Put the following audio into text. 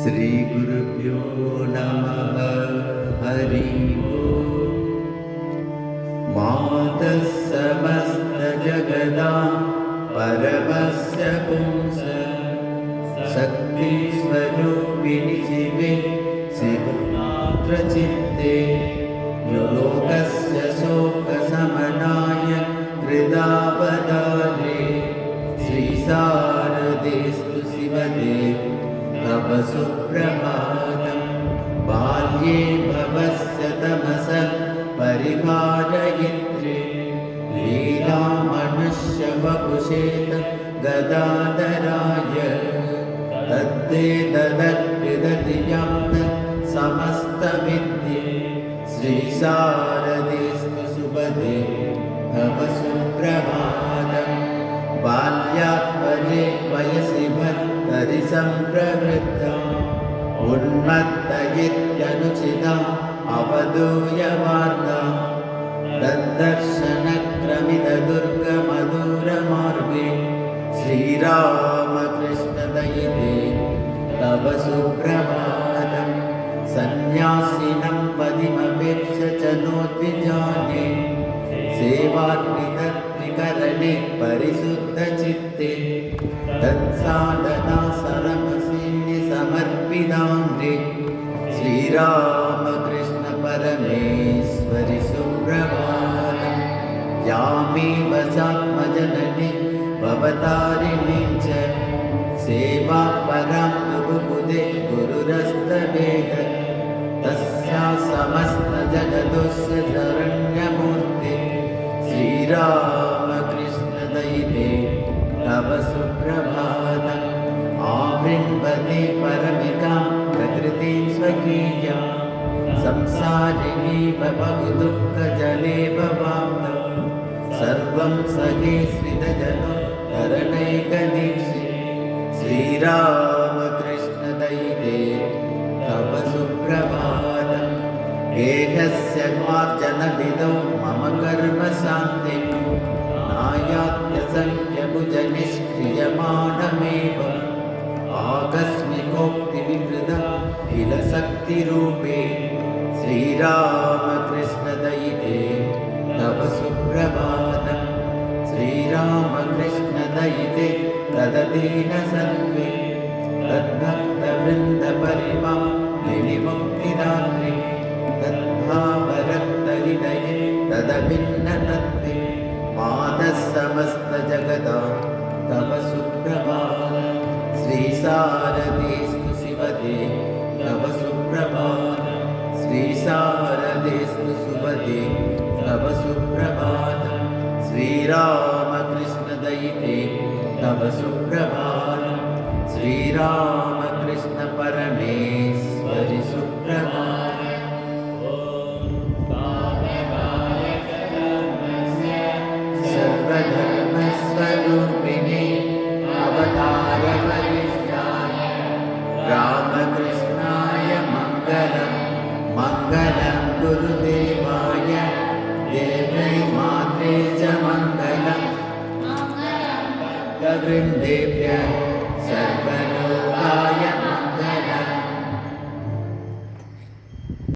श्रीगुरुभ्यो नमः। हरि ओम्। मातः समस्तजगदां परमस्य पुंस शक्तिस्वरूपिणि शिवे शिवमात्रचित्ते लोकस्य शोकशमनाय हृदावतारे श्रीशारदेस्तु शिवदे तव सुप्रभातं। बाल्ये भवस्य तमसः परिहारयित्रे लीलामनुष्यवपुषेत गदाधराय तद्दे ददत्विदतियं समस्तविद्ये श्रीशारदेस्तु सुपदे तव सुप्रभातं। बाल्यात्परे वयसि भर्तरि सम्प्रवृद्धम् उन्मत्तयित्यनुचिताम् अवधूयवार्ताम् तद्दर्शनक्रमितदुर्गमधुरमार्गे श्रीरामकृष्णदयिते तव सुप्रभातम्। सन्न्यासिनं पदिमपेक्ष्य च नोद्विजाने सेवार्पितत्रिकरणे परिशुद्धचित्ते तत्साधना सरमसीनि समर्पिताङ्गे श्रीरामकृष्ण परमेश्वरि सुप्रभातम्। यामेव सात्मजननी भवतारिणीं च सेवा परां बुबुधे गुरुरस्तवेद तस्या समस्तजगदोस्य शरण्यमूर्ते श्रीरामकृष्णदयिते तव सुप्रभातम्। आवृण्वते परमिकां प्रकृतिं स्वकीयां संसारिणी बहुदुःखजले भवाप्तौ सर्वं सहेश्रितजनो तरणैकदीक्षे श्रीरामकृष्णदयिते तव सुप्रभातम्। गेहस्य मार्जनविधौ मम कर्मशान्तिं नायात्यसङ्ख्यभुजनिष्क्रियमाणमेव आकस्मिकोक्तिविवृतं किल शक्तिरूपे श्रीरामकृष्णदयिते तव सुप्रभातम्। श्रीरामकृष्णदयिते तदधीनसत्त्वे तद्भक्तवृन्दपरिपालिनिमुक्तिदात्रे तद्भावरक्तहृदये तदभिन्नतत्त्वे मातः समस्तजगदां तव सुप्रभातम्। श्रीशारदेस्तु शिवदे तव सुप्रभातम्। श्रीशारदेस्तु सुपदे तव सुप्रभातम्। श्रीरामकृष्णदयिते तव सुप्रभातम्। श्रीरामकृष्ण परमेश्वरि सुप्रभातम्। सर्वधर्मस्वरूपिणे अवतारवरिष्ठाय रामकृष्णाय मङ्गलं मङ्गलं गुरुदेवाय देवै मात्रे च मङ्गलं भक्तवृन्देभ्यः